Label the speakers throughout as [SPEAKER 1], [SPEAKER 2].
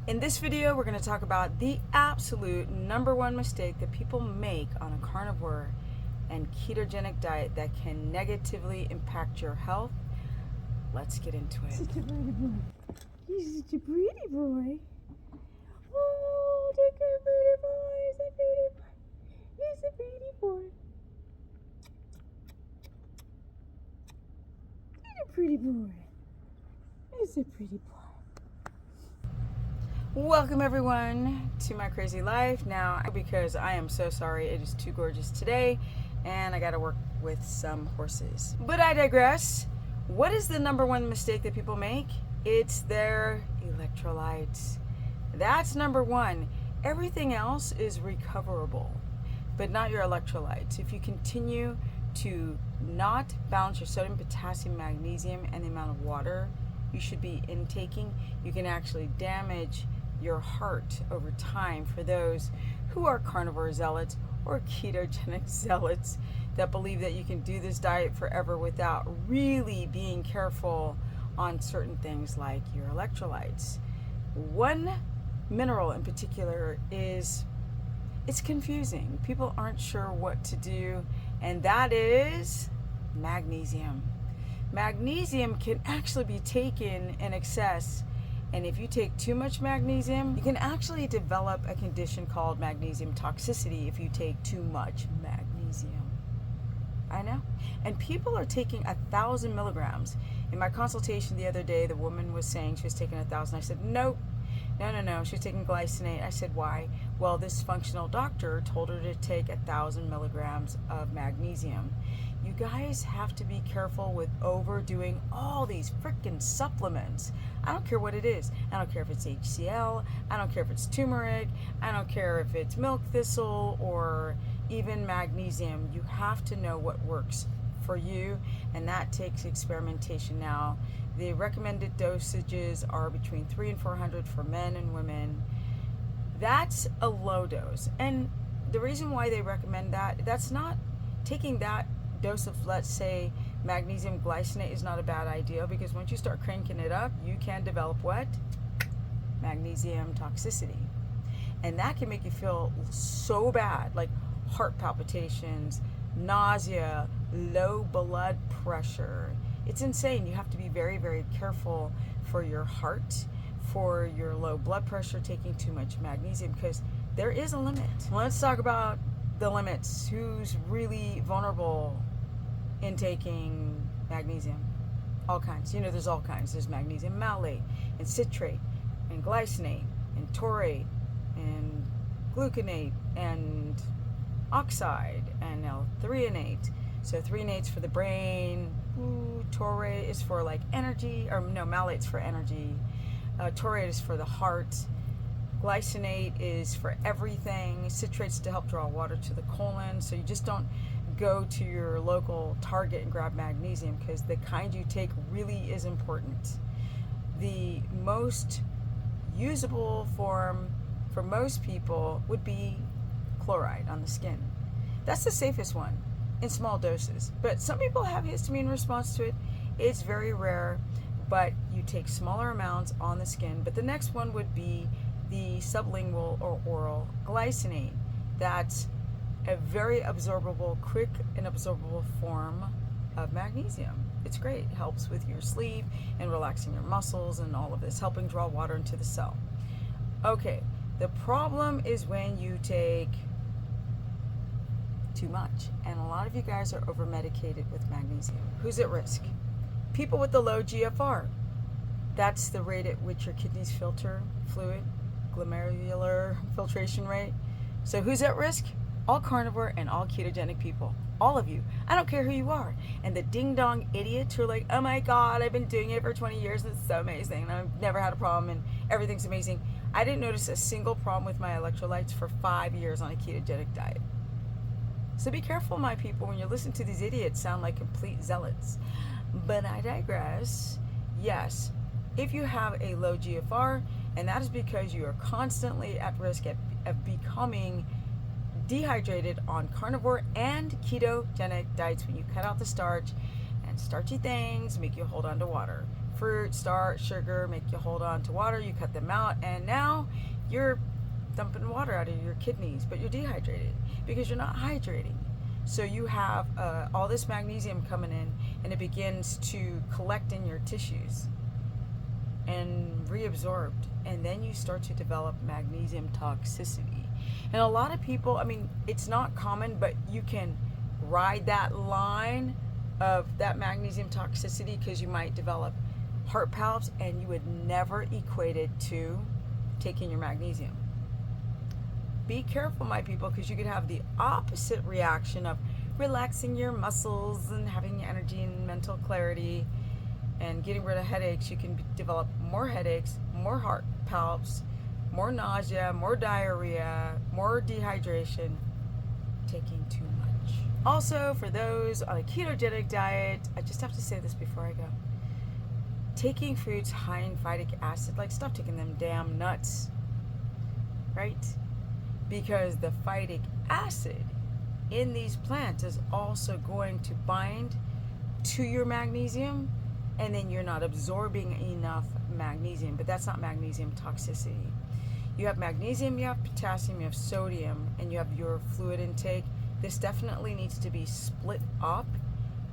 [SPEAKER 1] In this video, we're going to talk about the absolute #1 mistake that people make on a carnivore and ketogenic diet that can negatively impact your health. Let's get into it.
[SPEAKER 2] Such a pretty boy. He's such a pretty boy. Oh, take a pretty boy. He's a pretty boy. He's a pretty boy. He's a pretty boy. He's a pretty boy.
[SPEAKER 1] Welcome everyone to my crazy life. Now, because I am so sorry, it is too gorgeous today and I got to work with some horses. But I digress. What is the #1 mistake that people make? It's their electrolytes. That's #1. Everything else is recoverable, but not your electrolytes. If you continue to not balance your sodium, potassium, magnesium, and the amount of water you should be intaking, you can actually damage your heart over time. For those who are carnivore zealots or ketogenic zealots that believe that you can do this diet forever without really being careful on certain things like your electrolytes. One mineral in particular it's confusing. People aren't sure what to do, and that is magnesium. Magnesium can actually be taken in excess, and if you take too much magnesium, you can actually develop a condition called magnesium toxicity if you take too much magnesium. I know. And people are taking 1,000 milligrams. In my consultation the other day, the woman was saying she was taking 1,000. I said, nope. No. She's taking glycinate. I said, why? Well, this functional doctor told her to take 1,000 milligrams of magnesium. You guys have to be careful with overdoing all these freaking supplements. I don't care what it is. I don't care if it's HCl. I don't care if it's turmeric. I don't care if it's milk thistle or even magnesium. You have to know what works for you, and that takes experimentation. Now, the recommended dosages are between 300 and 400 for men and women. That's a low dose, and the reason why they recommend that's not taking that dose of, let's say, magnesium glycinate is not a bad idea, because once you start cranking it up, you can develop what? Magnesium toxicity. And that can make you feel so bad, like heart palpitations, nausea, low blood pressure. It's insane. You have to be very, very careful for your heart, for your low blood pressure, taking too much magnesium, because there is a limit. Let's talk about the limits. Who's really vulnerable in taking magnesium? All kinds. You know, there's all kinds. There's magnesium malate and citrate and glycinate and taurate and gluconate and oxide and L-threonate. So threonate's for the brain. Taurate is for like energy, or no, malate's for energy. Taurate is for the heart. Glycinate is for everything. Citrate's to help draw water to the colon. So you just don't go to your local Target and grab magnesium, because the kind you take really is important. The most usable form for most people would be chloride on the skin. That's the safest one in small doses, but some people have histamine response to it. It's very rare, but you take smaller amounts on the skin. But the next one would be the sublingual or oral glycinate. That's a very absorbable, quick and absorbable form of magnesium. It's great. It helps with your sleep and relaxing your muscles and all of this, helping draw water into the cell. Okay, the problem is when you take too much, and a lot of you guys are over medicated with magnesium. Who's at risk? People with the low GFR. That's the rate at which your kidneys filter fluid, glomerular filtration rate. So who's at risk? All carnivore and all ketogenic people. All of you. I don't care who you are. And the ding-dong idiots who are like, oh my God, I've been doing it for 20 years and it's so amazing and I've never had a problem and everything's amazing. I didn't notice a single problem with my electrolytes for 5 years on a ketogenic diet. So be careful, my people, when you listen to these idiots sound like complete zealots. But I digress. Yes, if you have a low GFR, and that is because you are constantly at risk of becoming dehydrated on carnivore and ketogenic diets, when you cut out the starch and starchy things make you hold on to water. fruit, starch, sugar, make you hold on to water, you cut them out, and now you're dumping water out of your kidneys, but you're dehydrated because you're not hydrating. So you have all this magnesium coming in, and it begins to collect in your tissues and reabsorbed, and then you start to develop magnesium toxicity. And a lot of people, I mean, it's not common, but you can ride that line of that magnesium toxicity because you might develop heart palps, and you would never equate it to taking your magnesium. Be careful, my people, because you could have the opposite reaction of relaxing your muscles and having energy and mental clarity and getting rid of headaches. You can develop more headaches, more heart palps, more nausea, more diarrhea, more dehydration, taking too much. Also, for those on a ketogenic diet, I just have to say this before I go. Taking foods high in phytic acid, like stop taking them damn nuts, right? Because the phytic acid in these plants is also going to bind to your magnesium, and then you're not absorbing enough magnesium. But that's not magnesium toxicity. You have magnesium, you have potassium, you have sodium, and you have your fluid intake. This definitely needs to be split up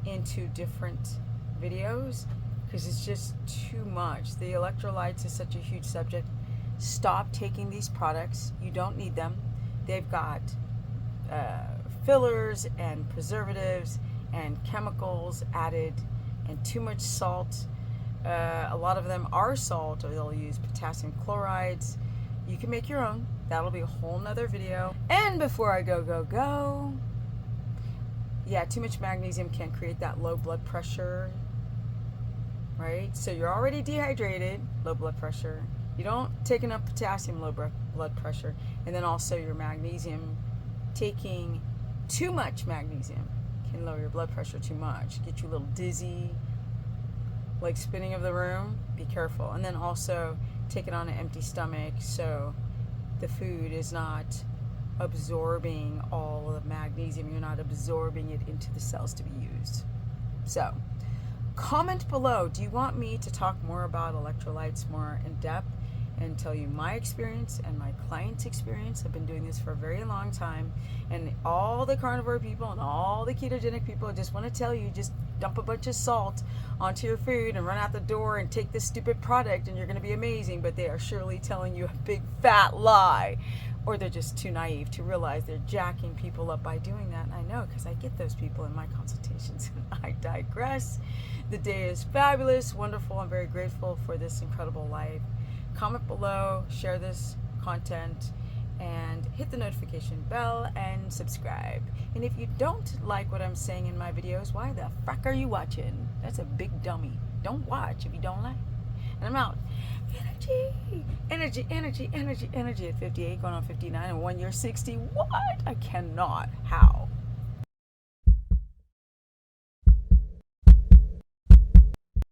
[SPEAKER 1] into different videos because it's just too much. The electrolytes is such a huge subject. Stop taking these products. You don't need them. They've got fillers and preservatives and chemicals added and too much salt. A lot of them are salt, or they'll use potassium chlorides. You can make your own. That'll be a whole nother video. And before I go, yeah, too much magnesium can create that low blood pressure, right? So you're already dehydrated, low blood pressure. You don't take enough potassium, low blood pressure. And then also your magnesium, taking too much magnesium can lower your blood pressure too much, get you a little dizzy, like spinning of the room. Be careful. And then also take it on an empty stomach so the food is not absorbing all of the magnesium. You're not absorbing it into the cells to be used. So comment below, do you want me to talk more about electrolytes more in depth and tell you my experience and my clients' experience? I've been doing this for a very long time, and all the carnivore people and all the ketogenic people just want to tell you, just dump a bunch of salt onto your food and run out the door and take this stupid product and you're going to be amazing. But they are surely telling you a big fat lie, or they're just too naive to realize they're jacking people up by doing that. And I know, because I get those people in my consultations. I digress. The day is fabulous, wonderful. I'm very grateful for this incredible life. Comment below, share this content, and hit the notification bell and subscribe. And if you don't like what I'm saying in my videos, why the fuck are you watching? That's a big dummy. Don't watch if you don't like. And I'm out. Energy at 58, going on 59, and 1 year 60. What? I cannot. How?